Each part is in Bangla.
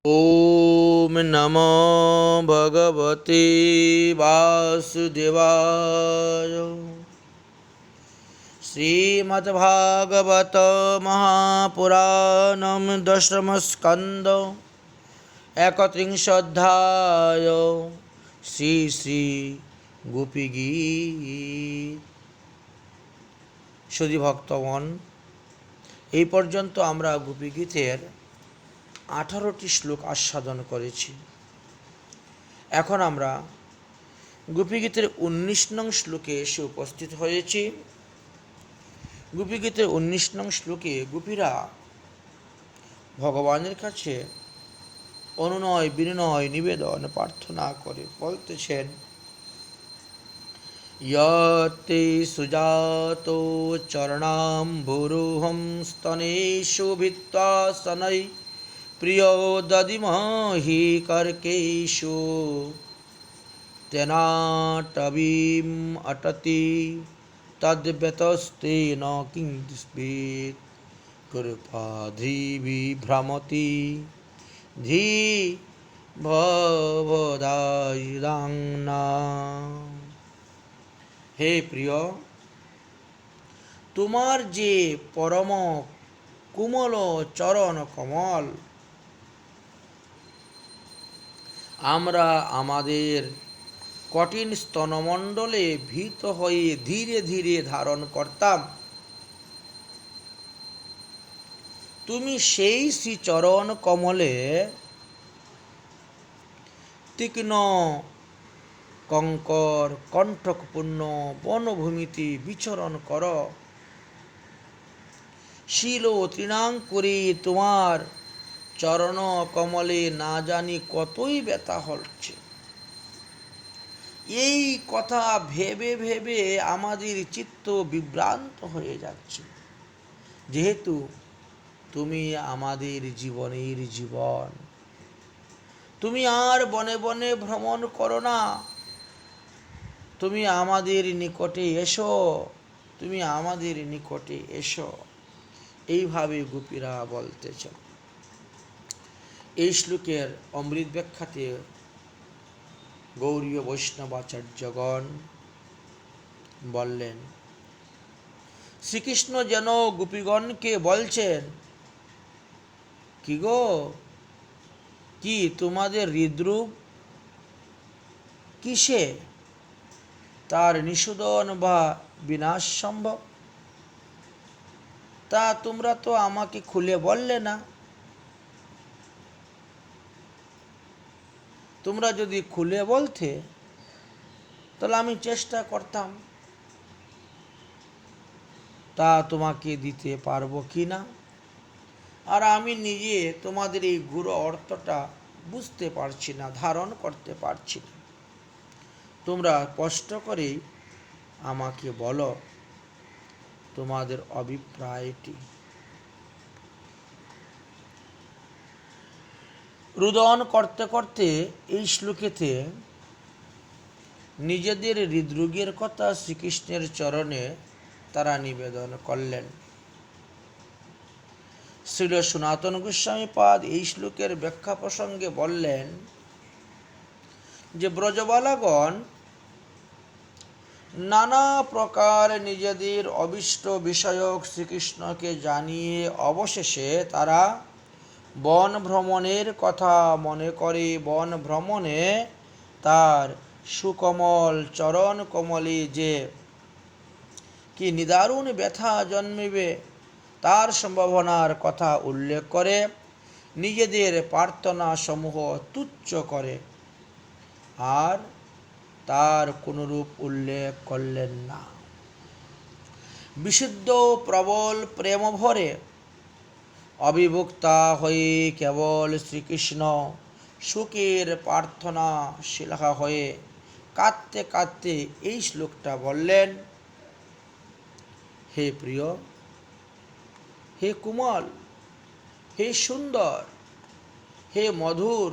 ॐ नमो भगवते वासुदेवाय। श्रीमद्भागवत महापुराणं दशमस्कन्ध 31 श्री श्री গোপীগীত। সুধী ভক্তগণ, এই পর্যন্ত আমরা গোপীগীতের 18টি শ্লোক আস্বাদন করেছি। এখন আমরা গোপীগীতের 19 নং শ্লোকে এসে উপস্থিত হয়েছি। গোপীগীতের 19 নং শ্লোকে গোপীরা ভগবানের কাছে অনুনয় বিনয় নিবেদন প্রার্থনা করে বলতেছেন, यते सुजातो चरणाम्बुरुहं स्तनेषु भित्त्वा शनै प्रियो ददिमहि कर्केषु तेनाटवीम् अटति तद्व्यतस्तेन किञ्चित् कृपाधिविभ्रमति धी भवदायुधाङ्ना। হে প্রিয়, তোমার যে পরম কোমল চরণ কমল, আমরা আমাদের কঠিন স্তনমণ্ডলে ভীত হয়ে ধীরে ধীরে ধারণ করতাম, তুমি সেই শ্রীচরণ কমলে তীক্ষ্ণ কঙ্কর কণ্ঠকপূর্ণ বনভূমিতে বিচরণ কর। শিল ও তৃণাঙ্কুরে তোমার চরণ কমলে না জানি কতই ব্যথা হচ্ছে। এই কথা ভেবে ভেবে আমাদের চিত্ত বিভ্রান্ত হয়ে যাচ্ছে, যেহেতু তুমি আমাদের জীবনের জীবন। তুমি আর বনে বনে ভ্রমণ করো না, তুমি আমাদের নিকটে এসো, তুমি আমাদের নিকটে এসো। এইভাবে গোপীরা বলতেছেন। এই শ্লোকের অমৃত ব্যাখ্যাতে গৌড়ীয় বৈষ্ণবাচার্যগণ বললেন, শ্রীকৃষ্ণ যেন গোপীগণকে বলছেন, কি গো, কি তোমাদের হৃদরূপ কিসে তার নিষেধন বা বিনাশ সম্ভব? তা তোমরা তো আমাকে খুলে বললে না। তোমরা যদি খুলে বলতে তাহলে আমি চেষ্টা করতাম, তা তোমাকে দিতে পারবো কি না। আর আমি নিজে তোমাদের এই গুরু অর্থটা বুঝতে পারছি না, ধারণ করতে পারছি না। তোমরা স্পষ্ট করে আমাকে বলো তোমাদের অভিপ্রায়টি। রুদন করতে করতে এই শ্লোকেতে নিজেদের হৃদরোগের কথা শ্রীকৃষ্ণের চরণে তারা নিবেদন করলেন। শ্রীল সনাতন গোস্বামী পাদ এই শ্লোকের ব্যাখ্যা প্রসঙ্গে বললেন যে, ব্রজবালাগণ নানা প্রকার নিজেদের অভীষ্ট বিষয়ক শ্রীকৃষ্ণকে জানিয়ে অবশেষে তারা বন ভ্রমণের কথা মনে করে বন ভ্রমণে তার সুকমল চরণ কমলে যে কি নিদারুণ ব্যথা জন্মিবে তার সম্ভাবনার কথা উল্লেখ করে নিজেদের প্রার্থনা সমূহ তুচ্ছ করে আর তার কোনরূপ উল্লেখ করলেন না। বিশুদ্ধ প্রবল প্রেম ভরে অবিভক্তা হয়ে কেবল শ্রীকৃষ্ণ সুখের প্রার্থনা শিলা হয়ে কাঁদতে কাঁদতে এই শ্লোকটা বললেন, হে প্রিয়, হে কোমল, হে সুন্দর, হে মধুর,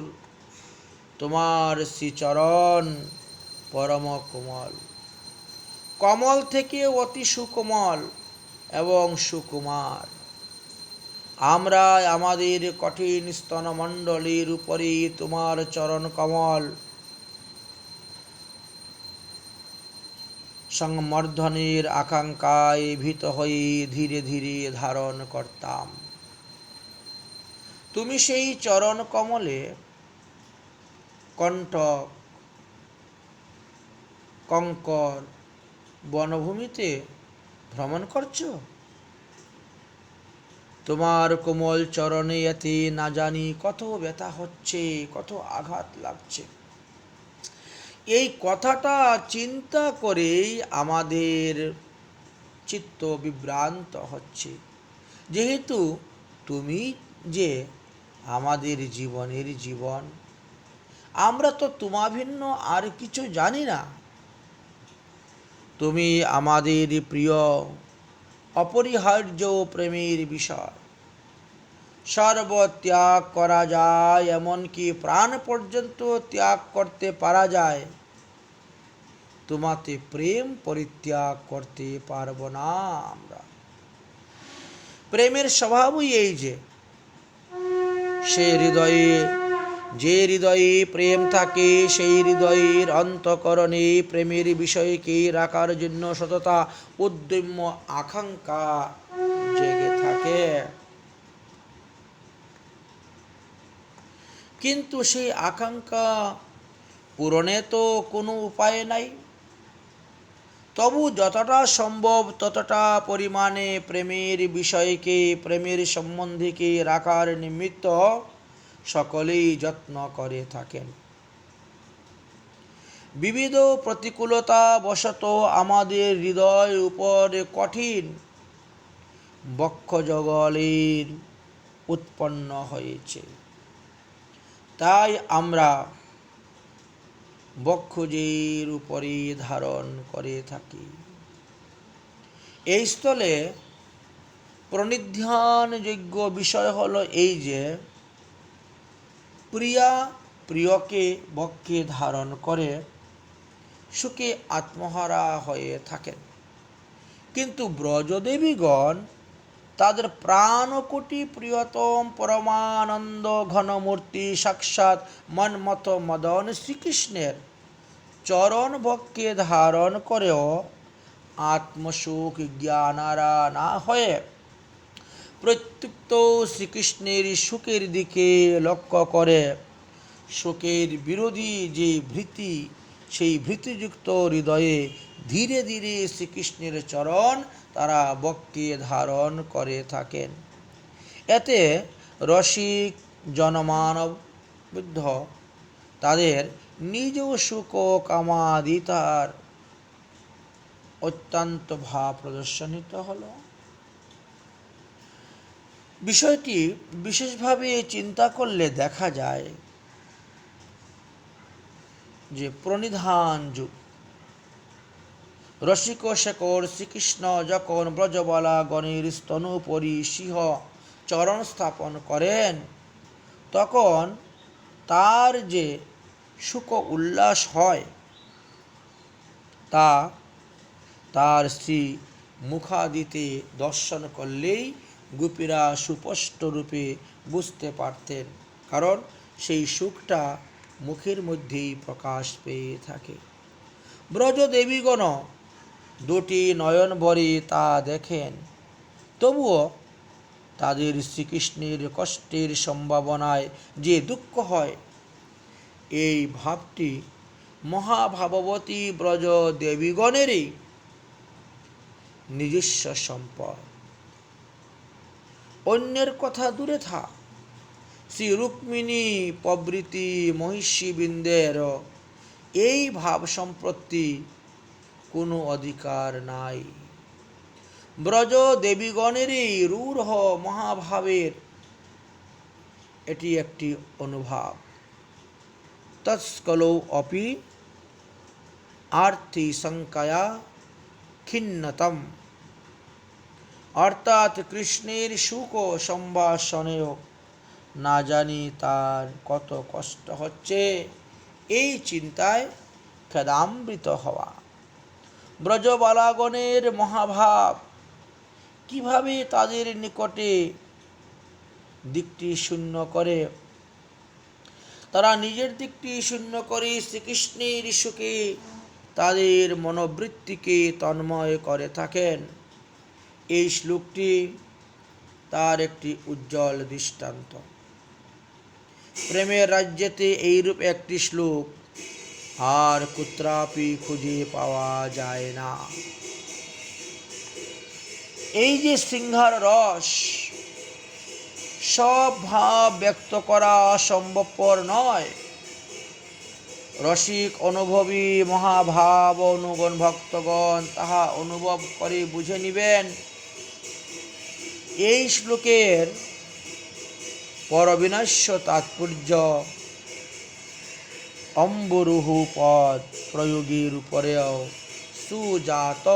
তোমার শ্রীচরণ পরম কোমল, কমল থেকে অতি সুকোমল এবং সুকুমার। আমরা আমাদের কঠিন স্তনমণ্ডলীর উপরে তোমার চরণ কমল সংবর্ধনের আকাঙ্ক্ষায় ভীত হয়ে ধীরে ধীরে ধারণ করতাম। তুমি সেই চরণ কমলে কণ্টক কঙ্কর বনভূমিতে ভ্রমণ করছো। তোমার কোমল চরণে এতে না জানি কত ব্যথা হচ্ছে, কত আঘাত লাগছে। এই কথাটা চিন্তা করেই আমাদের চিত্ত বিভ্রান্ত হচ্ছে, যেহেতু তুমি যে আমাদের জীবনের জীবন, আমরা তো তোমা ভিন্ন আর কিছু জানি না। তুমি আমাদের প্রিয় অপরিহার্য প্রেমের বিষয়। সর্বত্যাগ করা যায়, এমনকি প্রাণ পর্যন্ত ত্যাগ করতে পারা যায়, তোমাতে প্রেম পরিত্যাগ করতে পারবো না আমরা। প্রেমের স্বভাবই এই যে যে হৃদয়ে প্রেম থাকে, সেই হৃদয়ের অন্তঃকরণে প্রেমের বিষয়কে রাখার জন্য সততা উদ্যম্য আকাঙ্ক্ষা জেগে থাকে। কিন্তু সেই আকাঙ্ক্ষা পূরণে তো কোনো উপায় নাই। তবু যতটা সম্ভব ততটা পরিমাণে প্রেমের বিষয়কে, প্রেমের সম্বন্ধীকে রাখার নিমিত্ত সকলেই যত্ন করে থাকেন। বিবিধ প্রতিকূলতা বশত আমাদের হৃদয় উপরে কঠিন বক্ষজগলের উৎপন্ন হয়েছে। তাই আমরা বক্ষজের উপরে ধারণ করে থাকি। এই স্থলে প্রণিধানযোগ্য বিষয় হলো এই যে প্রিয়া প্রিয়কে বক্ষে ধারণ করে সুখে আত্মহারা হয়ে থাকেন। কিন্তু ব্রজদেবীগণ তাদের প্রাণকোটি প্রিয়তম পরমানন্দ ঘনমূর্তি সাক্ষাৎ মন্মথ মদন শ্রীকৃষ্ণের চরণ বক্ষে ধারণ করেও আত্মসুখ জ্ঞানারা না হয়ে প্রত্যুক্ত শ্রীকৃষ্ণের সুখের দিকে লক্ষ্য করে সুখের বিরোধী যে ভীতি, সেই ভীতিযুক্ত হৃদয়ে ধীরে ধীরে শ্রীকৃষ্ণের চরণ তারা বক্ষে ধারণ করে থাকেন। এতে রসিক জনমানব বুদ্ধ তাদের নিজ সুখ কামাদিতার অত্যন্ত ভাব প্রদর্শনিত হল। বিষয়টি বিশেষভাবে চিন্তা করলে দেখা যায় যে প্রণিধান যুগ রসিক শেখর শ্রীকৃষ্ণ যখন ব্রজবালা গণের স্তনোপরি সিংহ চরণ স্থাপন করেন, তখন তার যে সুখ উল্লাস হয় তা তার শ্রী মুখাদিতে দর্শন করলেই গোপীরা সুস্পষ্ট রূপে বুঝতে পারতেন, কারণ সেই সুখটা মুখের মধ্যেই প্রকাশ পেয়ে থাকে। ব্রজদেবীগণ দুটি নয়ন ভরে তা দেখেন, তবুও তাদের শ্রীকৃষ্ণের কষ্টের সম্ভাবনায় যে দুঃখ হয়, এই ভাবটি মহাভাববতী ব্রজদেবীগণেরই নিজস্ব সম্পদ। অন্যের কথা দূরে থাক, শ্রী রুক্মিণী প্রভৃতি মহিষীবৃন্দের এই ভাব সম্পত্তি কোনো অধিকার নাই। ব্রজ দেবীগণেরই রূঢ় মহাভাবের এটি একটি অনুভাব। তৎস্কলৌ অপি আর্তি সংখ্যায়া খিন্নতম, অর্থাৎ কৃষ্ণের সুখ সম্ভাষণেও না জানি তার কত কষ্ট হচ্ছে, এই চিন্তায় খেদামৃত হওয়া। ব্রজবালাগণের মহাভাব কিভাবে তাদের নিকটে দিকটি শূন্য করে, তারা নিজের দিকটি শূন্য করে শ্রীকৃষ্ণের সুখে তাদের মনোবৃত্তিকে তন্ময় করে থাকেন। এই শ্লোকটি তার একটি উজ্জ্বল দৃষ্টান্ত। প্রেমের রাজ্যেতে এইরূপ একটি শ্লোক আর কুত্রাপি খুঁজে পাওয়া যায় না। এই যে শৃঙ্গার রস, সব ভাব ব্যক্ত করা সম্ভবপর নয়। রসিক অনুভবী মহাভাব অনুগণ ভক্তগণ তাহা অনুভব করে বুঝে নিবেন। এই শ্লোকের পরবিনশ্য তাৎপর্য অম্বরুহু পদ প্রয়োগীর উপরেও সুজাত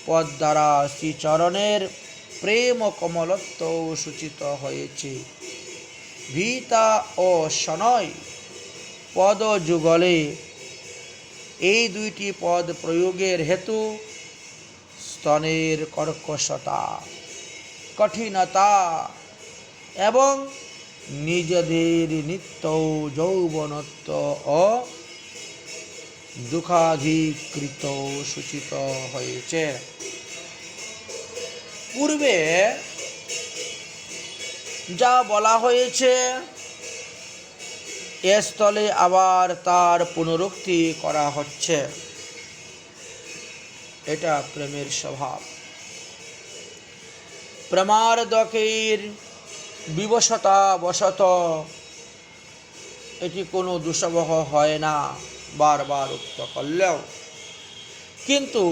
পদ দ্বারা শ্রীচরণের প্রেম কমলত্ব সূচিত হয়েছে। ভীতা ও শনয় পদ যুগলে এই দুইটি পদ প্রয়োগের হেতু স্তনের কর্কশতা, কঠিনতা এবং নিজেদের নিত্য যৌবনত্ব ও দুঃখাধিকৃত সূচিত হয়েছে। পূর্বে যা বলা হয়েছে এ স্থলে আবার তার পুনরুক্তি করা হচ্ছে। এটা প্রেমের স্বভাব। প্রেমার্দকের বিবশতা বশত এটি কোনো দুঃসবহ হয় না, বারবার উক্ত করলেও। কিন্তু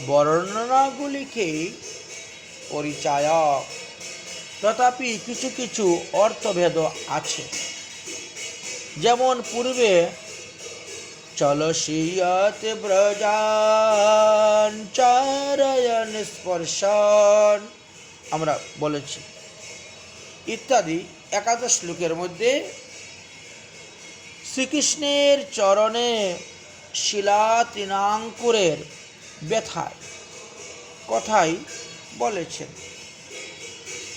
বর্ণনাগুলিকেই পরিচায়ক, তথাপি কিছু কিছু অর্থভেদ আছে। যেমন পূর্বে চলসিয়ত ব্রজান চারয়ন স্পর্শন আমরা বলেছি ইত্যাদি একাদশ শ্লোকের মধ্যে শ্রীকৃষ্ণের চরণে শিলা তৃণাঙ্কুরের ব্যথায় কথাই বলেছেন।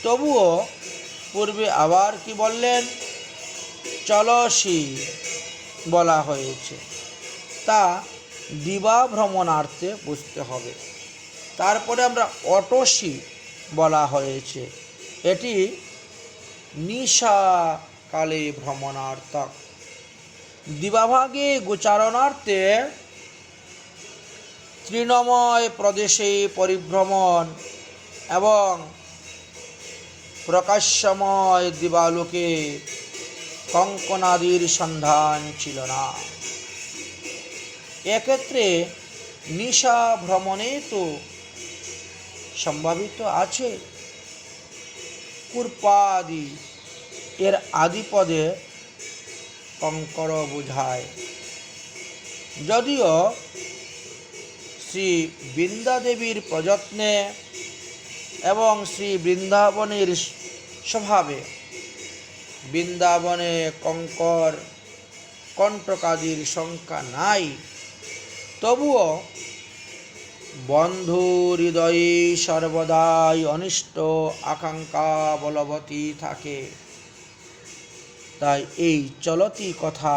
তবুও পূর্বে আবার কি বললেন? চলসি বলা হয়েছে, তা দিবা ভ্রমণার্থে বুঝতে হবে। তারপরে আমরা অটসি বলা হয়েছে, এটি নিশাকালে ভ্রমণার্থক। দিবাভাগে গোচারণার্থে তৃণময় প্রদেশে পরিভ্রমণ এবং প্রকাশ্যময় দিবালোকে কঙ্কনাদির সন্ধান ছিল না। এক্ষেত্রে নিশা ভ্রমণে তো সম্ভাবিত আছে। কূর্পাদি এর আদিপদে কঙ্কর বোঝায়। যদিও শ্রী বৃন্দাদেবীর প্রযত্নে এবং শ্রী বৃন্দাবনের স্বভাবে বৃন্দাবনে কঙ্কর কণ্টকাদির সংখ্যা নাই, তবুও বন্ধু হৃদয়ে সর্বদাই অনিষ্ট আকাঙ্ক্ষা বলবতী থাকে। তাই এই চলতি কথা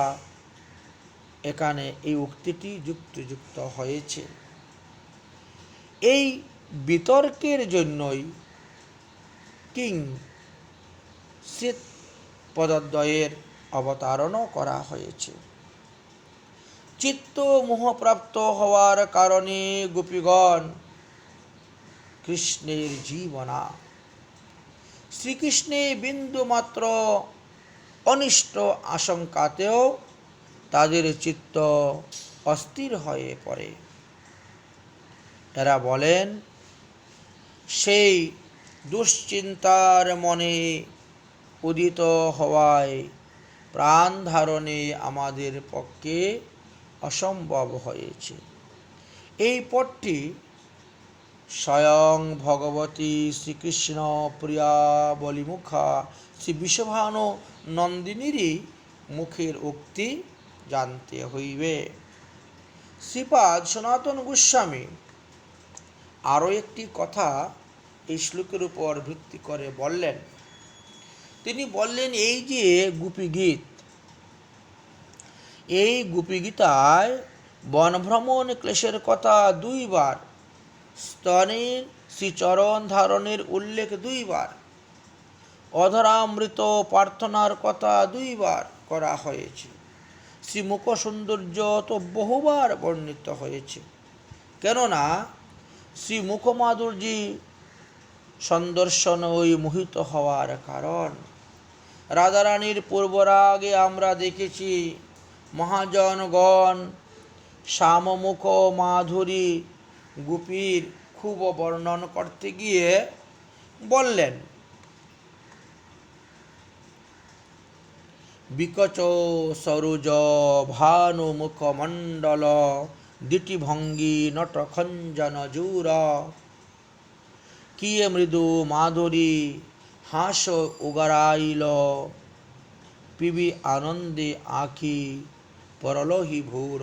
এখানে এই উক্তিটি যুক্তিযুক্ত হয়েছে। এই বিতর্কের জন্যই কিং শীত পদদ্বয়ের অবতারণও করা হয়েছে। চিত্ত মোহপ্রাপ্ত হওয়ার কারণে গোপীগণ কৃষ্ণের জীবনা, শ্রীকৃষ্ণে বিন্দুমাত্র অনিষ্ট আশঙ্কাতেও তাদের চিত্ত অস্থির হয়ে পড়ে। এরা বলেন, সেই দুশ্চিন্তার মনে উদিত হওয়ায় প্রাণ ধারণে আমাদের পক্ষে অসম্ভব হয়েছে। এই পথটি স্বয়ং ভগবতী শ্রীকৃষ্ণ প্রিয়া বলিমুখা শ্রী বিশ্বভানু নন্দিনীরই মুখের উক্তি জানতে হইবে। শ্রীপাদ সনাতন গোস্বামী আরও একটি কথা এই শ্লোকের উপর ভিত্তি করে বললেন। তিনি বললেন, এই যে গোপী গীত, এই গোপী গীতায় বনভ্রমণ ক্লেশের কথা 2 বার, স্তনের শ্রীচরণ ধারণের উল্লেখ 2 বার, অধরামৃত প্রার্থনার কথা 2 বার করা হয়েছে। শ্রীমুখ সৌন্দর্য তো বহুবার বর্ণিত হয়েছে। কেননা শ্রীমুখ মাধুর্যী সন্দর্শন ওই মোহিত হওয়ার কারণ। রাধারানীর পূর্বরাগে আমরা দেখেছি মহাজনগণ শ্যামমুখ মাধুরী গোপীর খুব বর্ণন করতে গিয়ে বললেন, বিকচ সরোজ ভানু মুখমণ্ডল দিটিভঙ্গি নটখঞ্জন জুর, কিয়ে মৃদু মাধুরী হাস উগারাইল, পিবি আনন্দে আঁখি পরলোহি ভূর।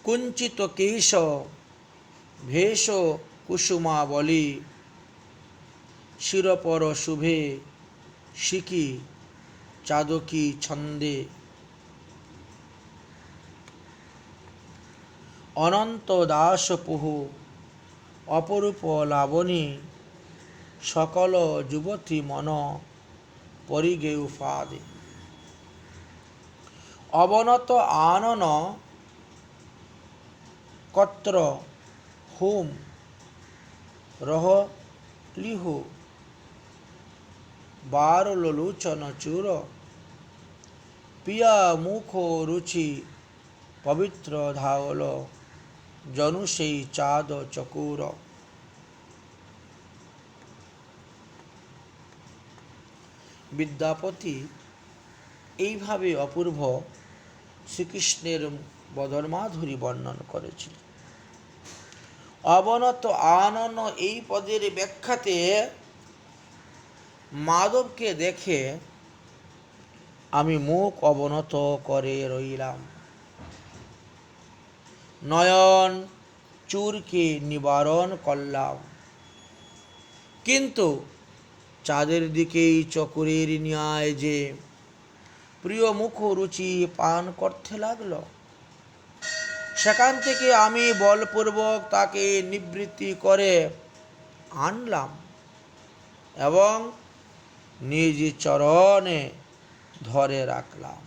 কুঞ্চিত কেশ ভেষ কুসুমাবলী, শিরপর শুভে শিখি চাদকি ছন্দে, অনন্ত দাস পুহু অপরূপ লাবণী, সকল যুবতী মন পরিগেউ ফাদে। অবনত আনন কত্র হুম রহ লিহু, বার লোচন চূর, পিয়া মুখ রুচি পবিত্র ধাওল, জনু সেই চাঁদ চকুর। বিদ্যাপতি এইভাবে অপূর্ব শ্রীকৃষ্ণের বদনমাধুরী বর্ণন করেছিলেন। অবনত আনন এই পদের ব্যাখ্যাতে মাধবকে দেখে আমি মুখ অবনত করে রইলাম, নয়ন চূরকে নিবারণ করলাম, কিন্তু চাঁদের দিকেই চকুরের ন্যায় যে প্রিয় মুখ রুচি পান করতে লাগলো, সেখান থেকে আমি বলপূর্বক তাকে নিবৃত্তি করে আনলাম এবং নিজ চরণে ধরে রাখলাম।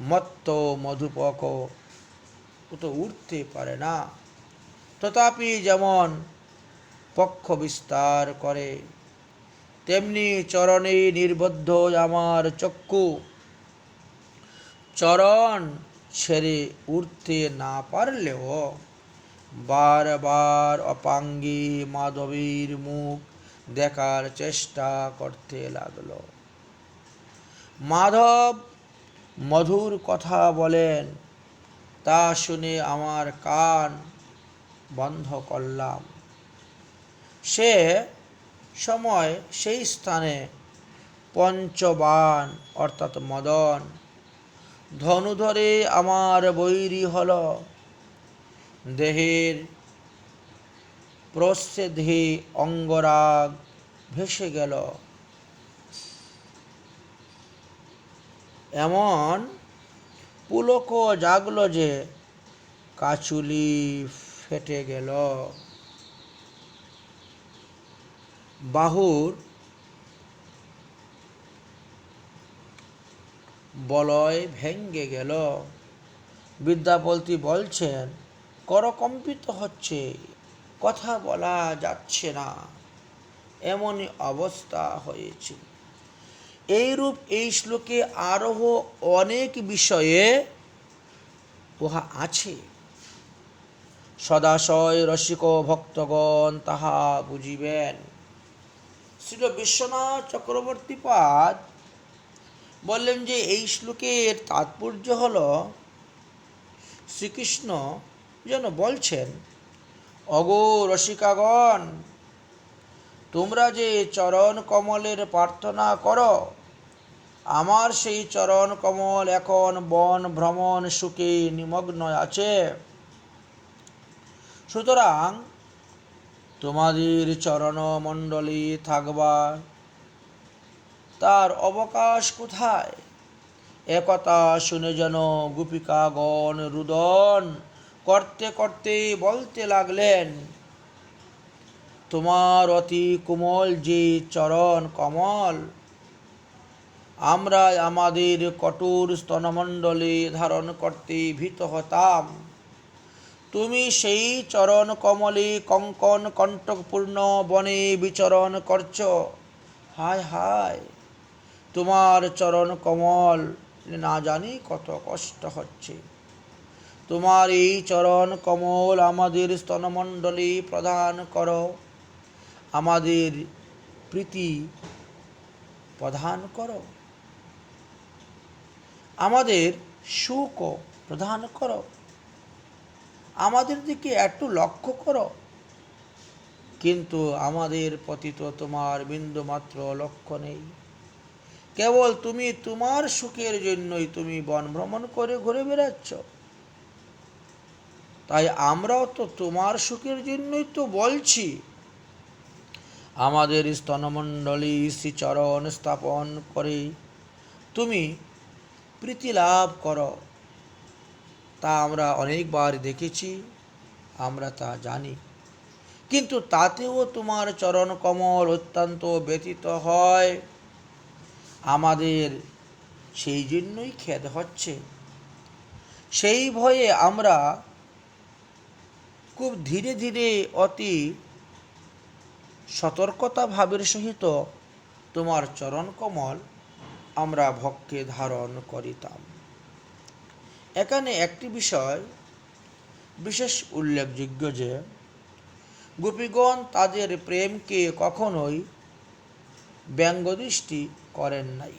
মত্ত মধুপক ও তো উঠতে পারে না, তথাপি যেমন পক্ষ বিস্তার করে, তেমনি চরণে নির্বদ্ধ আমার চক্ষু। চরণ ছেড়ে উঠতে না পারলেও বারবার অপাঙ্গী মাধবীর মুখ দেখার চেষ্টা করতে লাগলো। মাধব মধুর কথা বলেন, তা শুনে আমার কান বন্ধ করলাম। সে সময় সেই স্থানে পঞ্চবাণ অর্থাৎ মদন ধনু ধরে আমার বৈরী হল। দেহের প্রচ্ছদে অঙ্গরাগ ভেসে গেল। এমন পুলক জাগল যে কাচুলি ফেটে গেল, বাহুর বলয় ভেঙ্গে গেল। বিদ্যাপতি বলছেন, করকম্পিত হচ্ছে, কথা বলা যাচ্ছে না, এমনই অবস্থা হয়েছে। এইরূপ এই শ্লোকে আরও অনেক বিষয়ে উহা আছে। সদাশয় রসিক ভক্তগণ তাহা বুঝিবেন। শ্রীল বিশ্বনাথ চক্রবর্তীপাদ বললেন যে এই শ্লোকের তাৎপর্য হল, শ্রীকৃষ্ণ যেন বলছেন, অগো রসিকাগণ, তোমরা যে চরণ কমলের প্রার্থনা করো, আমার সেই চরণ কমল এখন বন ভ্রমণ সুখে নিমগ্ন আছে। সুতরাং তোমাদের চরণমণ্ডলে থাকবার তার অবকাশ কোথায়? একথা শুনে যেন গোপিকাগণ রুদন করতে করতে বলতে লাগলেন, তোমার অতি কোমল যে চরণ কমল আমরা আমাদের কঠোর স্তনমণ্ডলে ধারণ করতে ভীত হতাম, তুমি সেই চরণ কমলে কঙ্কন কণ্টকপূর্ণ বনে বিচরণ করছ। হায় হায়, তোমার চরণ কমল না জানি কত কষ্ট হচ্ছে। তোমার এই চরণ কমল আমাদের স্তনমণ্ডলে প্রদান করো, আমাদের প্রীতি প্রদান করো, আমাদের সুখ প্রদান করো, আমাদের দিকে একটু লক্ষ্য করো। কিন্তু আমাদের প্রতি তো তোমার বিন্দুমাত্র লক্ষ্য নেই। কেবল তুমি তোমার সুখের জন্যই তুমি বন ভ্রমণ করে ঘুরে বেড়াচ্ছ। তাই আমরাও তো তোমার সুখের জন্যই তো বলছি, আমাদের স্তনমণ্ডলী শ্রীচরণ স্থাপন করে তুমি প্রীতি লাভ করো। তা আমরা অনেকবার দেখেছি, আমরা তা জানি। কিন্তু তাতেও তোমার চরণ কমল অত্যন্ত ব্যতীত হয়, আমাদের সেই জন্যই খেদ হচ্ছে। সেই ভয়ে আমরা খুব ধীরে ধীরে অতি সতর্কতা ভাবের সহিত তোমার চরণ কমল আমরা ভক্ষে ধারণ করিতাম। এখানে একটি বিষয় বিশেষ উল্লেখযোগ্য যে গোপীগণ তাদের প্রেমকে কখনোই ব্যঙ্গদৃষ্টি করেন নাই।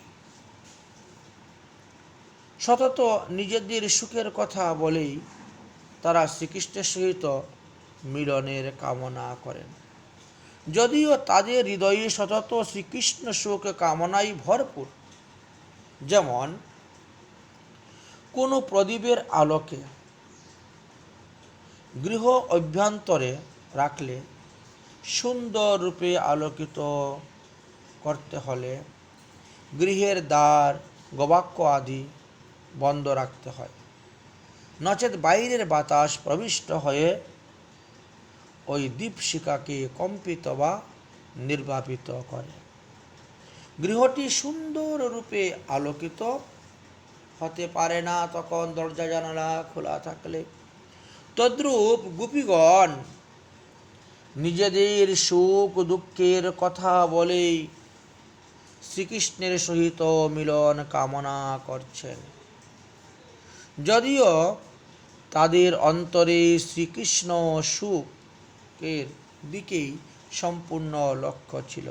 সতত নিজেদের সুখের কথা বলেই তারা শ্রীকৃষ্ণের সহিত মিলনের কামনা করেন। যদিও তাদের হৃদয়ে সতত শ্রীকৃষ্ণ সুখ কামনায় ভরপুর। যেমন কোনো প্রদীপের আলোকে গৃহ অভ্যন্তরে রাখলে সুন্দর রূপে আলোকিত করতে হলে গৃহের দ্বার গবাক্ষ আদি বন্ধ রাখতে হয়, নচেত বাইরের বাতাস প্রবিষ্ট হয়ে ওই দীপশিখাকে কম্পিত বা নির্বাপিত করে। গৃহটি সুন্দর রূপে আলোকিত হতে পারে না তখন দরজা জানালা খোলা থাকলে। তদ্রূপ গোপীগণ নিজেদের সুখ দুঃখের কথা বলেই শ্রীকৃষ্ণের সহিত মিলন কামনা করছেন। যদিও তাদের অন্তরে শ্রীকৃষ্ণ সুখের দিকেই সম্পূর্ণ লক্ষ্য ছিল,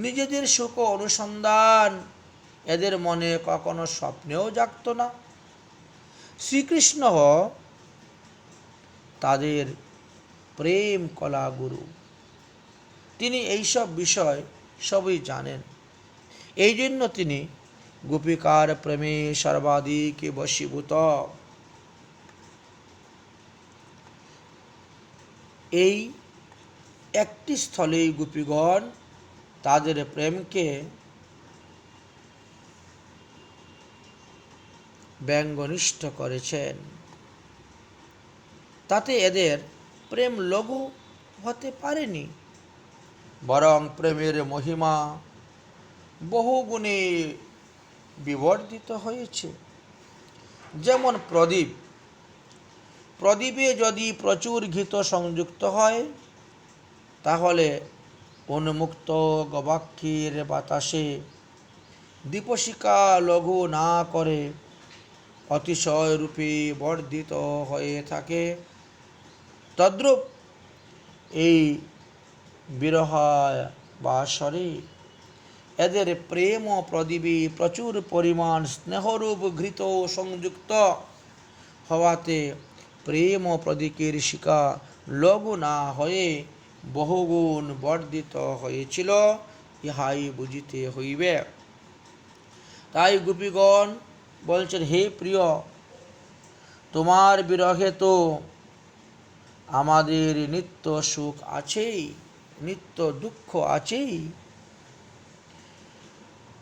নিজেদের সুখ অনুসন্ধান এদের মনে কখনো স্বপ্নেও জাগত না। শ্রীকৃষ্ণ তাদের প্রেম কলা গুরু, তিনি এইসব বিষয় সবই জানেন। এই জন্য তিনি গোপিকার প্রেমে সর্বাধিক বশীভূত। এই একটি স্থলেই গোপীগণ তাদের প্রেমকে ব্যঙ্গনিষ্ঠ করেছেন। তাতে এদের প্রেম লঘু হতে পারেনি, বরং প্রেমের মহিমা বহুগুণে বিবর্ধিত হয়েছে। যেমন প্রদীপে যদি প্রচুর ঘৃত সংযুক্ত হয় তাহলে উন্মুক্ত গবাক্ষের বাতাসে দীপশিখা লঘু না করে অতিশয় রূপে বর্ধিত হয়ে থাকে। তদ্রূপ এই বিরহ বাসরে এদের প্রেম ও প্রদীপে প্রচুর পরিমাণ স্নেহরূপ ঘৃত সংযুক্ত হওয়াতে প্রেম ও প্রদীপের শিখা লঘু না হয়ে বহুগুণ বর্ধিত হয়েছিল, ইহাই বুঝিতে হইবে। তাই গোপীগণ বলছেন, হে প্রিয়, তোমার বিরহে তো আমাদের নিত্য সুখ আছেই, নিত্য দুঃখ আছেই।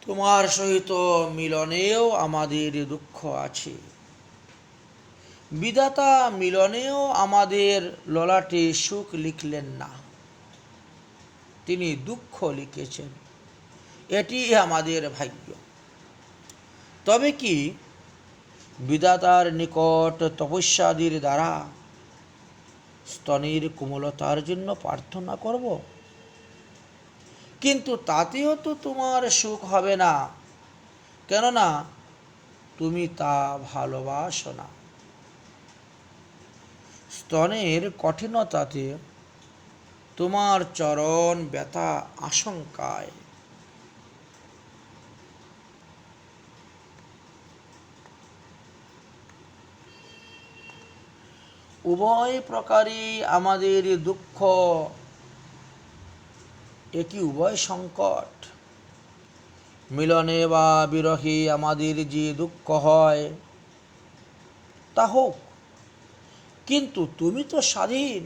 তোমার সহিত মিলনেও আমাদের দুঃখ আছে। বিধাতা মিলনেও আমাদের ললাটে সুখ লিখলেন না, তিনি দুঃখ লিখেছেন। এটি আমাদের ভাগ্য। তবে কি বিধাতার নিকট তপস্যাদির দ্বারা স্তনের কোমলতার জন্য প্রার্থনা করব? কিন্তু তাতেও তো তোমার সুখ হবে না, কেননা তুমি তা ভালোবাসো না। স্তনের কঠিনতাতে তোমার চরণ ব্যথা আশঙ্কায়। উভয় প্রকারই আমাদের দুঃখ, একই উভয় সংকট। মিলনে বা বিরহে আমাদের যে দুঃখ হয় তা হোক, কিন্তু তুমি তো স্বাধীন।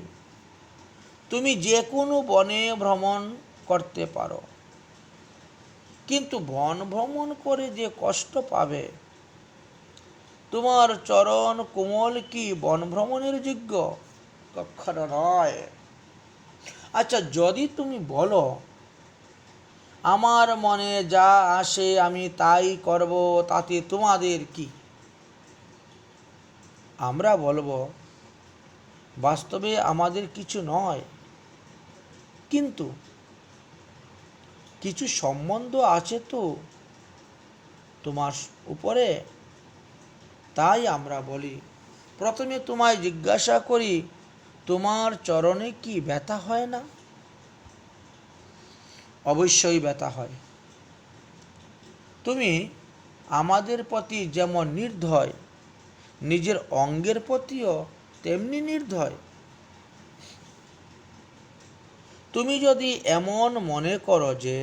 তুমি যে কোনো বনে ভ্রমণ করতে পারো, কিন্তু বন ভ্রমণ করে যে কষ্ট পাবে, তোমার চরণ কোমল কি বন ভ্রমণের যোগ্য? কখনো নয়। আচ্ছা, যদি তুমি বলো আমার মনে যা আসে আমি তাই করব, তাতে তোমাদের কি? আমরা বলবো বাস্তবে আমাদের কিছু নয়, কিন্তু কিছু সম্বন্ধ আছে তো তোমার উপরে। তাই আমরা বলি, প্রথমে তোমায় জিজ্ঞাসা করি, তোমার চরণে কি ব্যথা হয় না? অবশ্যই ব্যথা হয়। তুমি আমাদের প্রতি যেমন নির্দয়, নিজের অঙ্গের প্রতিও তেমনি নির্দয়। তুমি যদি এমন মনে করো যে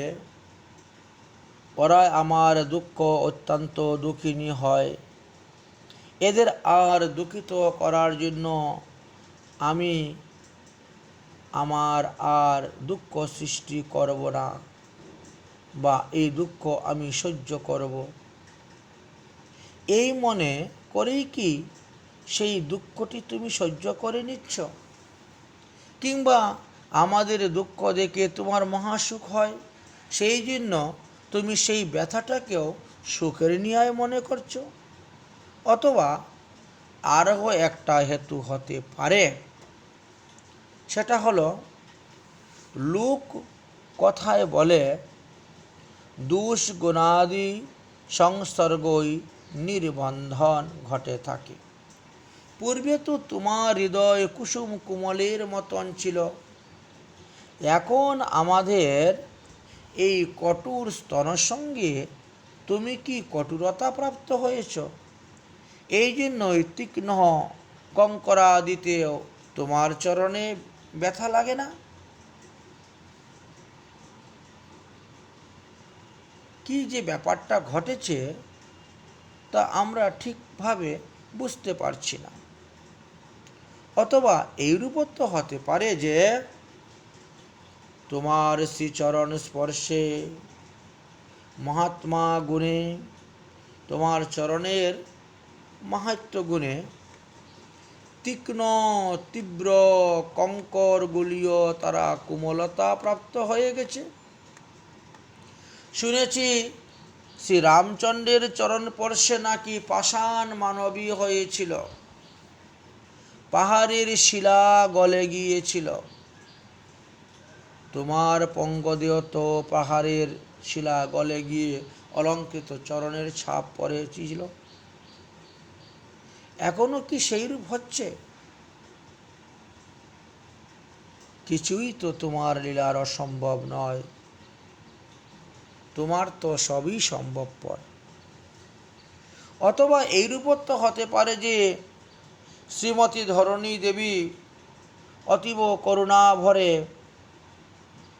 ওরা আমার দুঃখ অত্যন্ত দুঃখিনী হয়, এদের আর দুঃখিত করার জন্য আমি আমার আর দুঃখ সৃষ্টি করব না, বা এই দুঃখ আমি সহ্য করব, এই মনে করেই কি সেই দুঃখটি তুমি সহ্য করে নিচ্ছ? কিংবা আমাদের দুঃখ দেখে তোমার মহাসুখ হয়, সেই জন্য তুমি সেই ব্যথাটাকেও সুখের ন্যায় মনে করছো? অথবা আরও একটা হেতু হতে পারে, সেটা হলো লোক কথায় বলে দোষ গুণাদি সংসর্গই নির্বন্ধন ঘটে থাকে। পূর্বে তো তোমার হৃদয় কুসুম কোমলের মতন ছিল, এখন আমাদের এই কঠোর স্তনের সঙ্গে তুমি কি কঠোরতা প্রাপ্ত হয়েছ? এই জন্যই তীক্ষ্ণ কঙ্করা দিতেও তোমার চরণে ব্যথা লাগে না? কি যে ব্যাপারটা ঘটেছে তা আমরা ঠিকভাবে বুঝতে পারছি না। অথবা এইরূপও তো হতে পারে যে তোমার শ্রীচরণ স্পর্শে মহাত্মা গুণে, তোমার চরণের মাহাত্ম্য গুণে তীক্ষ্ণ তীব্র কঙ্করগুলিও তারা কোমলতা প্রাপ্ত হয়ে গেছে। শুনেছি শ্রীরামচন্দ্রের চরণ স্পর্শে নাকি পাষাণ মানবী হয়েছিল, পাহাড়ের শিলা গলে গিয়েছিল। তোমার পঙ্গদেহ তো পাহাড়ের শিলা গলে গিয়ে অলঙ্কৃত চরণের ছাপ পড়েছিল। এখনো কি সেইরূপ হচ্ছে? কিছুই তো তোমার লীলার অসম্ভব নয়, তোমার তো সবই সম্ভবপর। অথবা এইরূপও তো হতে পারে যে শ্রীমতী ধরণী দেবী অতীব করুণা ভরে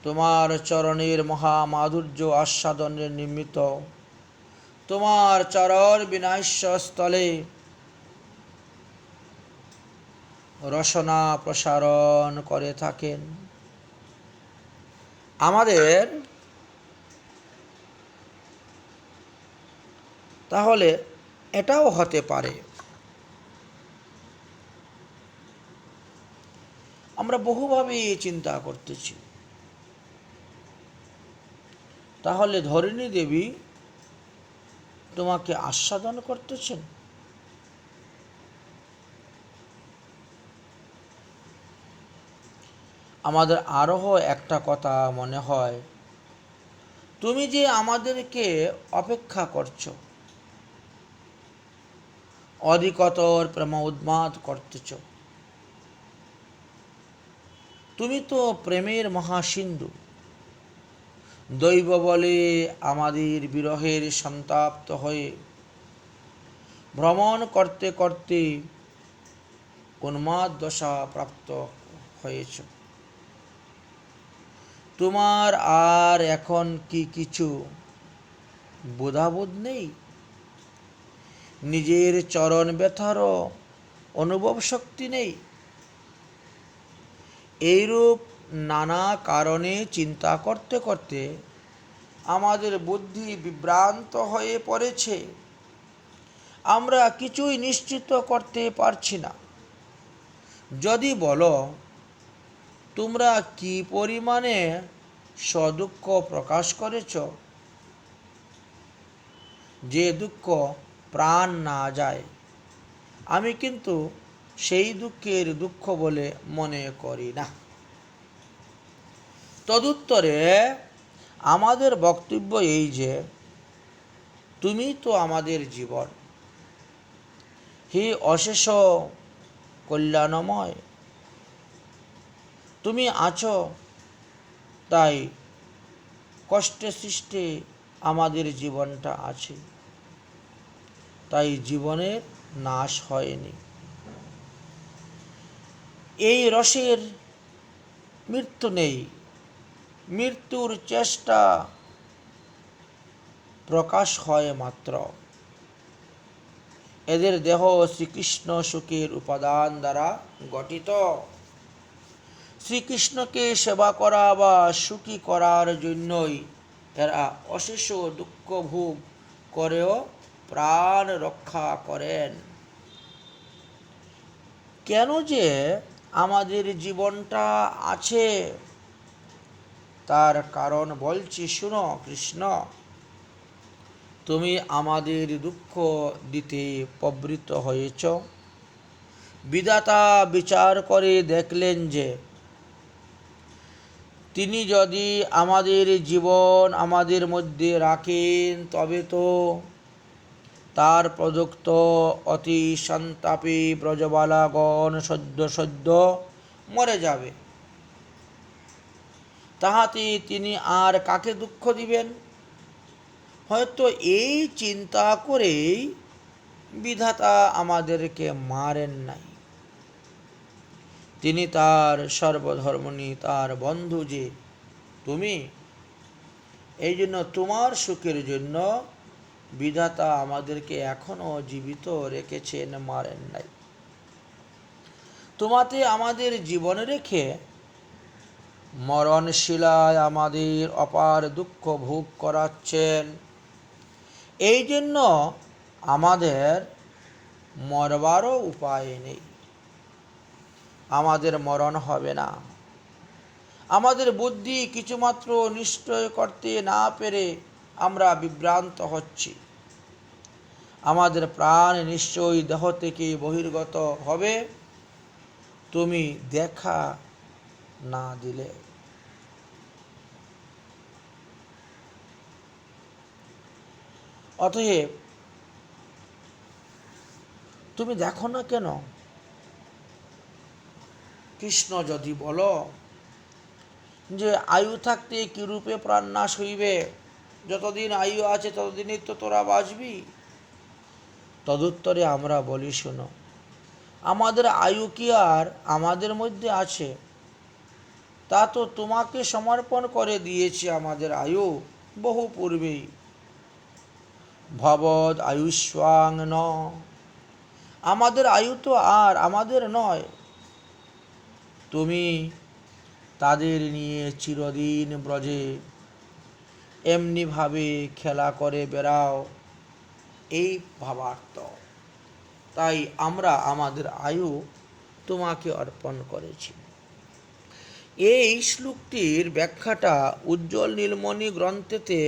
তোমার চরণের মহামাধুর্য আস্বাদনের নিমিত্ত তোমার চরণ বিনাশ্য স্থলে রসনা প্রসারণ করে থাকেন। আমাদের তাহলে এটাও হতে পারে, আমরা বহুভাবে চিন্তা করতেছি, তাহলে ধরিণী দেবী তোমাকে আস্বাদন করতেছেন। আমাদের আরও একটা কথা মনে হয়, তুমি যে আমাদেরকে অপেক্ষা করছো, অধিকতর প্রেম উন্মাদ করতেছ, তুমি তো প্রেমের মহাসিন্ধু। দৈব বলে আমাদের বিরহের সন্তাপ্ত হয়ে ভ্রমণ করতে করতে উন্মাদ দশা প্রাপ্ত হয়েছ। তোমার আর এখন কি কিছু বোধাবোধ নেই? নিজের চরণ ব্যথারও অনুভব শক্তি নেই? এইরূপ নানা কারণে চিন্তা করতে করতে আমাদের বুদ্ধি বিভ্রান্ত হয়ে পড়েছে। আমরা কিছুই নিশ্চিত করতে পারছি না। যদি বলো তোমরা কি পরিমাণে সদুঃখ প্রকাশ করেছ, যে দুঃখ প্রাণ না যায়, আমি কিন্তু সেই দুঃখের দুঃখ বলে মনে করি না। তদুত্তরে আমাদের বক্তব্য এই যে, তুমি তো আমাদের জীবন, হে অশেষ কল্যাণময়, তুমি আছো, তাই কষ্টে সৃষ্টে আমাদের জীবনটা আছে, তাই জীবনের নাশ হয়নি। এই রসের মৃত্যু নেই, মৃত্যুর চেষ্টা প্রকাশ হয় মাত্র। এদের দেহ শ্রীকৃষ্ণ সুখের উপাদান দ্বারা গঠিত। শ্রীকৃষ্ণকে সেবা করা বা সুখী করার জন্যই এরা অশেষ দুঃখ ভোগ করেও প্রাণ রক্ষা করেন। কেন যে আমাদের জীবনটা আছে তার কারণ বলছি, শুনো কৃষ্ণ। তুমি আমাদের দুঃখ দিতে প্রবৃত্ত হয়েছ। বিধাতা বিচার করে দেখলেন যে তিনি যদি আমাদের জীবন আমাদের মধ্যে রাখেন, তবে তো তার প্রদত্ত অতি সন্তাপে ব্রজবালাগণ সদ্য সদ্য মরে যাবে। তাহাতে তিনি আর কাকে দুঃখ দিবেন? হয়তো এই চিন্তা করেই বিধাতা আমাদেরকে মারেন নাই। তিনি তার সর্বধর্মনি তার বন্ধু যে তুমি, এই জন্য তোমার সুখের জন্য বিধাতা আমাদেরকে এখনো জীবিত রেখেছেন, মারেন নাই। তোমাতে আমাদের জীবনে রেখে মরণশিলায় আমাদের অপার দুঃখ ভোগ করাচ্ছেন। এই জন্য আমাদের মরবারও উপায় নেই, আমাদের মরণ হবে না। আমাদের বুদ্ধি কিছুমাত্র নিশ্চয় করতে না পেরে আমরা বিভ্রান্ত হচ্ছি। আমাদের প্রাণ নিশ্চয়ই দেহ থেকে বহির্গত হবে, তুমি দেখা না দিলে। অতএব তুমি দেখো না কেন? কৃষ্ণ যদি বলো যে আয়ু থাকতে কি রূপে প্রাণ নাশ হইবে, যতদিন আয়ু আছে ততদিনই তো তোরা বাঁচবি। তদুত্তরে আমরা বলি, শোনো, আমাদের আয়ু কি আর আমাদের মধ্যে আছে? তা তো তোমাকে সমর্পণ করে দিয়েছি আমাদের আয়ু বহু পূর্বেই। ভবদ আয়ুষ্বাং ন, আমাদের আয়ু তো আর আমাদের নয়, তুমি তাদের নিয়ে চিরদিন ব্রজে এমনিভাবে খেলা করে বেড়াও, এই ভাবার্থ। তাই আমরা আমাদের আয়ু তোমাকে অর্পণ করেছি। এই শ্লোকটির ব্যাখ্যাটা উজ্জ্বল নীলমণি গ্রন্থেতে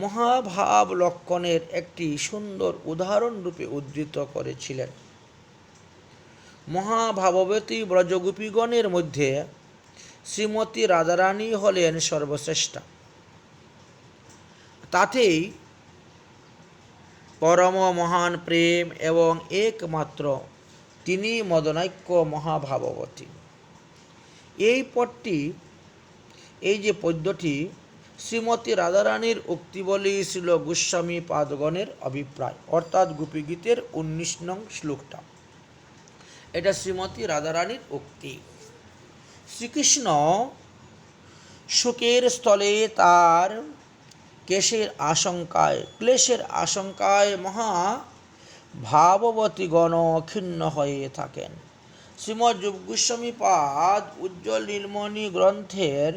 মহাভাব লক্ষণের একটি সুন্দর উদাহরণ রূপে উদ্ধৃত করেছিলেন। মহাভাববতী ব্রজগোপীগণের মধ্যে শ্রীমতী রাধারানী হলেন সর্বশ্রেষ্ঠা। তাতেই পরম মহান প্রেম এবং একমাত্র তিনি মদনাক্য মহাভাববতী। এই যে পদ্যটি শ্রীমতী রাধারানীর উক্তি বলেই ছিল গোস্বামী পাদগণের অভিপ্রায়, অর্থাৎ গোপীগীতের 19 নং শ্লোকটা, এটা শ্রীমতী রাধারানীর উক্তি। শ্রীকৃষ্ণ শোকের স্থলে তার ক্লেশের আশঙ্কায় মহা ভাববতীগণ ক্ষিন্ন হয়ে থাকেন। শ্রীমৎ যোগ গোস্বামী পাদ উজ্জ্বল নীলমণি গ্রন্থের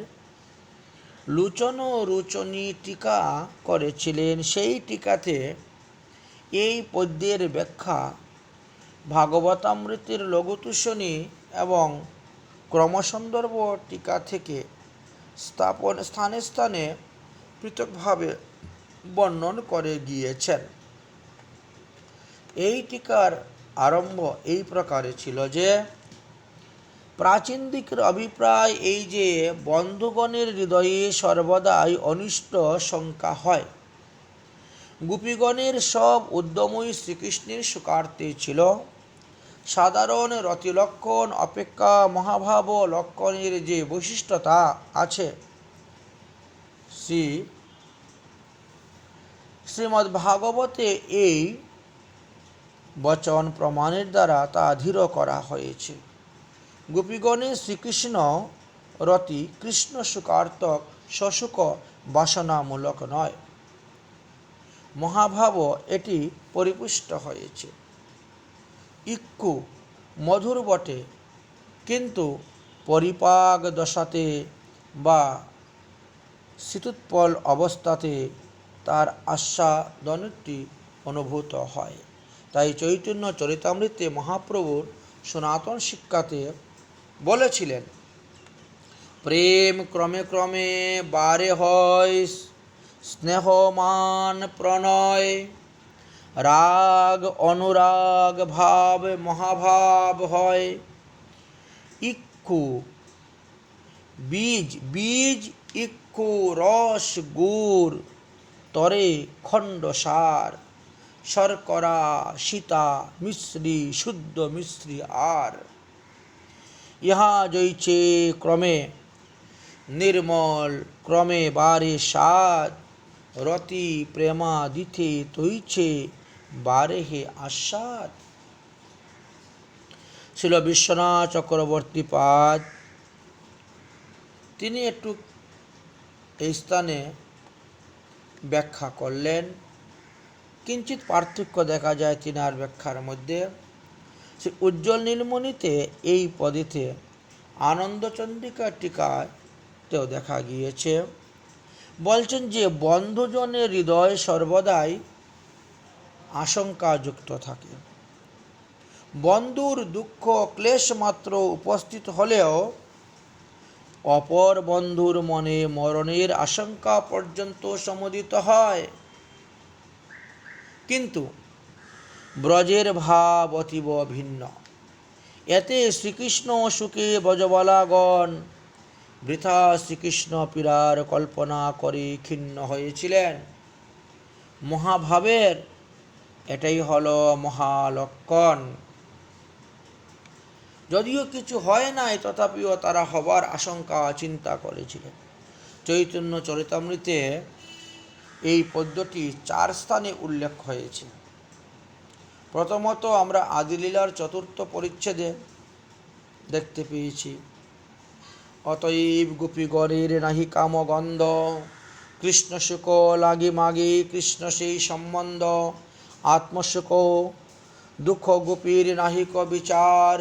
লোচনী টিকা করেছিলেন। সেই টিকাতে এই পদ্যের ব্যাখ্যা ভাগবতামৃতের লঘুতূষণী এবং ক্রমসন্দর্ভ টিকা থেকে স্থানে স্থানে পৃথকভাবে বর্ণন করে গিয়েছেন। এই টিকার আরম্ভ এই প্রকারে ছিল যে, প্রাচীন দিকের অভিপ্রায় এই যে বন্ধুগণের হৃদয়ে সর্বদাই অনিষ্ট শঙ্কা হয়। গোপীগণের সব উদ্যমই শ্রীকৃষ্ণের সুখার্থে ছিল। সাধারণ রতিলক্ষণ অপেক্ষা মহাভাব লক্ষণের যে বৈশিষ্ট্যতা আছে, শ্রীমদ্ভাগবতে এই বচন প্রমাণের দ্বারা তা দৃঢ় করা হয়েছে। গোপীগণের শ্রীকৃষ্ণ রতি কৃষ্ণ সুখার্থক, সসুখ বাসনামূলক নয়। মহাভাব এটি পরিপুষ্ট হয়েছে। ইক্কু মধুর বটে, কিন্তু পরিপাক দশাতে বা শীতোৎপল অবস্থাতে তার আস্বাদনটি অনুভূত হয়। তাই চৈতন্য চরিতামৃতে মহাপ্রভুর সনাতন শিক্ষাতে বলেছিলেন, প্রেম ক্রমে ক্রমে বারে হয়, স্নেহমান প্রণয়, রাগ অনুরাগ ভাব মহাভাব হয়। ইক্কু বীজ ইক্কু রস গুড় তরে খণ্ডসার, শর্করা সীতা মিশ্রি শুদ্ধ মিশ্রি আর। ইহা জৈছে ক্রমে নির্মল, ক্রমে বারে সাদ, রতি প্রেমা দিতে তৈছে বারে হে আস্বাদ। ছিল বিশ্বনাথ চক্রবর্তী পাদ তিনি একটু এই স্থানে ব্যাখ্যা করলেন। কিঞ্চিত পার্থক্য দেখা যায় তিনার ব্যাখ্যার মধ্যে। সে উজ্জ্বল নীলমণিতে এই পদেতে আনন্দচন্দ্রিকা টিকাতেও দেখা গিয়েছে। বলছেন যে বন্ধুজনের হৃদয় সর্বদাই আশঙ্কাযুক্ত থাকে। বন্ধুর দুঃখ ক্লেশ মাত্র উপস্থিত হলেও অপর বন্ধুর মনে মরণের আশঙ্কা পর্যন্ত সমুদিত হয়। কিন্তু ব্রজের ভাব অতীব ভিন্ন। এতে শ্রীকৃষ্ণ সুখে ব্রজবালাগণ বৃথা শ্রীকৃষ্ণ পীড়ার কল্পনা করে ক্ষিন্ন হয়েছিলেন। মহাভাবের এটাই হলো মহালক্ষণ। যদিও কিছু হয় নাই, তথাপিও তারা হবার আশঙ্কা চিন্তা করেছিলেন। চৈতন্য চরিতামৃতে এই পদ্যটি 4 স্থানে উল্লেখ হয়েছে। প্রথমত আমরা আদিলীলার 4th পরিচ্ছেদে দেখতে পেয়েছি, অতএব গোপীগণের নাহি কামগন্ধ, কৃষ্ণ সুখ লাগি মাগে কৃষ্ণ সেই সম্বন্ধ, আত্মসুখ দুঃখ গোপীর নাহিক বিচার,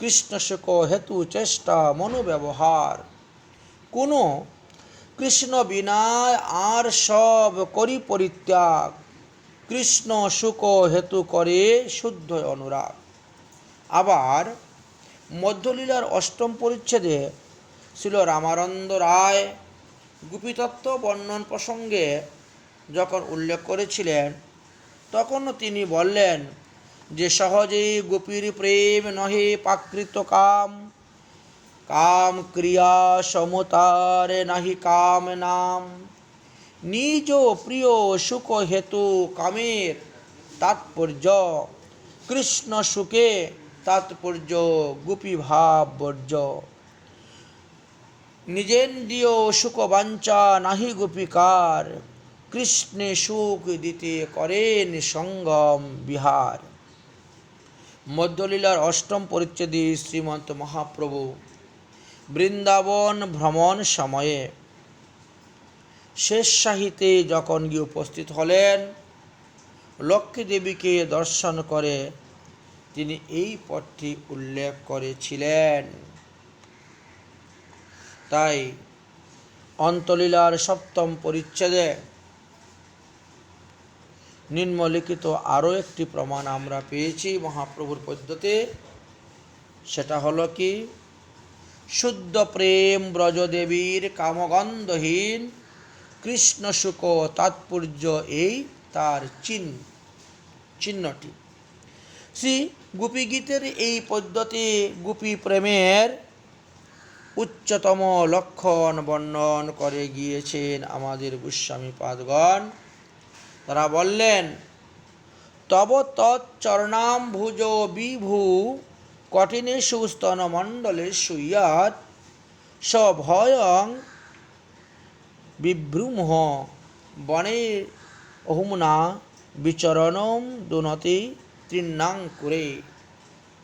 কৃষ্ণ সুখ হেতু চেষ্টা মনোব্যবহার। কোনো কৃষ্ণ বিনায় আর সব করি পরিত্যাগ, কৃষ্ণ সুখ হেতু করে শুদ্ধ অনুরাগ। আবার মধ্যলীলার অষ্টম পরিচ্ছেদে শ্রীল রামানন্দ রায় গোপীতত্ত্ব বর্ণন প্রসঙ্গে যখন উল্লেখ করেছিলেন, তখনও তিনি বললেন যে সহজেই গোপীর প্রেম নহে প্রাকৃত কাম, কাম ক্রিয়া সমতারে নাহি কাম নাম, নিজ প্রিয় সুখ হেতু কামের তাৎপর্য, কৃষ্ণ সুখে তাৎপর্য গোপী ভাব বর্জ্য, নিজেন্দ্রিয় সুখ বাঞ্ছা নাহি গোপীকার, কৃষ্ণে সুখ দিতে করেন সঙ্গম বিহার। মধ্যলীলার অষ্টম পরিচ্ছেদে শ্রীমন্ত মহাপ্রভু বৃন্দাবন ভ্রমণ সময়ে শেষ সাহিতে যখন গিয়ে উপস্থিত হলেন, লক্ষ্মী দেবীকে দর্শন করে তিনি এই পদটি উল্লেখ করেছিলেন। তাই অন্তলীলার সপ্তম পরিচ্ছেদে নিম্নলিখিত আরও একটি প্রমাণ আমরা পেয়েছি মহাপ্রভুর পদ্ধতি। সেটা হলো কি, শুদ্ধ প্রেম ব্রজদেবীর কামগন্ধহীন, কৃষ্ণ সুখ তাৎপর্য এই তার চিহ্নটি। শ্রী গোপীগীতের এই পদ্ধতি গোপী প্রেমের উচ্চতম লক্ষণ বর্ণন করে গিয়েছেন আমাদের গোস্বামীপাদগণ। তারা বললেন, তব তৎচরণাম্ভুজ বিভু কঠিনেষু স্তনমণ্ডলেষু ইয়াৎ সভয়ং বিভ্রূমঃ বনে অহুম্না বিচরণম দুনতি তৃণাঙ্কুরে,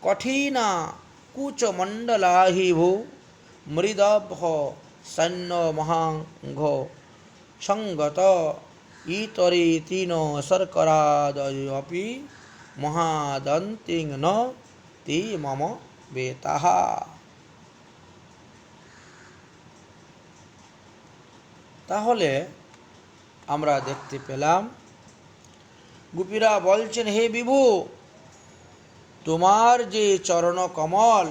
কঠিনা কুচমণ্ডলা হি ভূ মৃদভ্য সৈন্য মহাঙ্ঘ সঙ্গত ইতরে তৃণ শর্করাদয়পি মহাদন্তিং ন তে মম বেতাঃ। তাহলে আমরা দেখতে পেলাম গোপীরা বলছেন, হে বিভু, তোমার যে চরণ কমল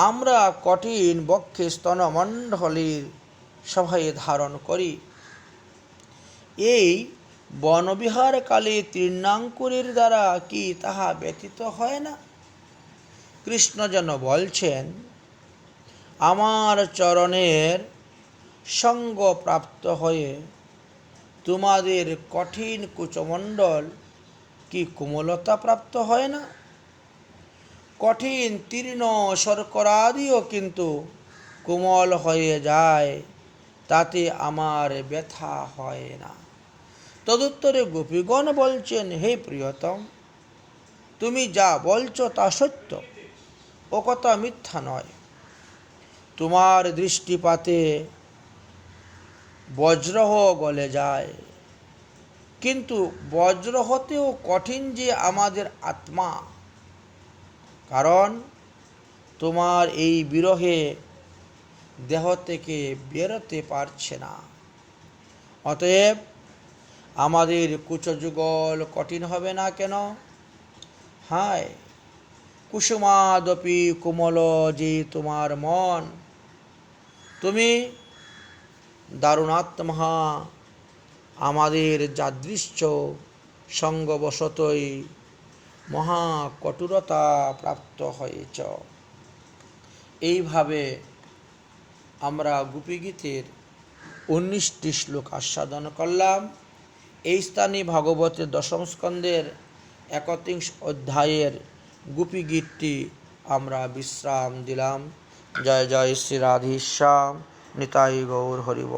আমরা কঠিন বক্ষে স্তনমণ্ডলীর সভায় ধারণ করি, এই বনবিহারকালে তৃণাঙ্কুরের দ্বারা কি তাহা ব্যতীত হয় না? কৃষ্ণ যেন বলছেন, আমার চরণের সঙ্গ প্রাপ্ত হয়ে তোমাদের কঠিন কুচমণ্ডল কি কোমলতা প্রাপ্ত হয় না? কঠিন তৃণ শর্করাদিও কিন্তু কোমল হয়ে যায়, তাতে আমার ব্যথা হয় না। তদুত্তরে গোপীগণ বলছেন, হে প্রিয়তম, তুমি যা বলছো তা সত্য, ও কথা মিথ্যা নয়। তোমার দৃষ্টিপাতে বজ্রহ গলে যায়, কিন্তু বজ্র হতেও কঠিন যে আমাদের আত্মা, কারণ তোমার এই বিরহে দেহ থেকে বেরোতে পারছে না। অতএব আমাদের কুচযুগল কঠিন হবে না কেন? হায় কুসুমাদপি কোমল যে তোমার মন, তুমি দারুণাত্মা, আমাদের যাদৃশ্য সঙ্গবশতই মহা কঠোরতা প্রাপ্ত হয়েছ। এইভাবে আমরা গোপীগীতের 19টি শ্লোক আস্বাদন করলাম। এই স্থানে ভাগবতের দশম স্কন্ধের 31 অধ্যায়ের গোপীগীতটি আমরা বিশ্রাম দিলাম। জয় জয় শ্রী রাধেশ্যাম, নিতাই গৌর হরিবল।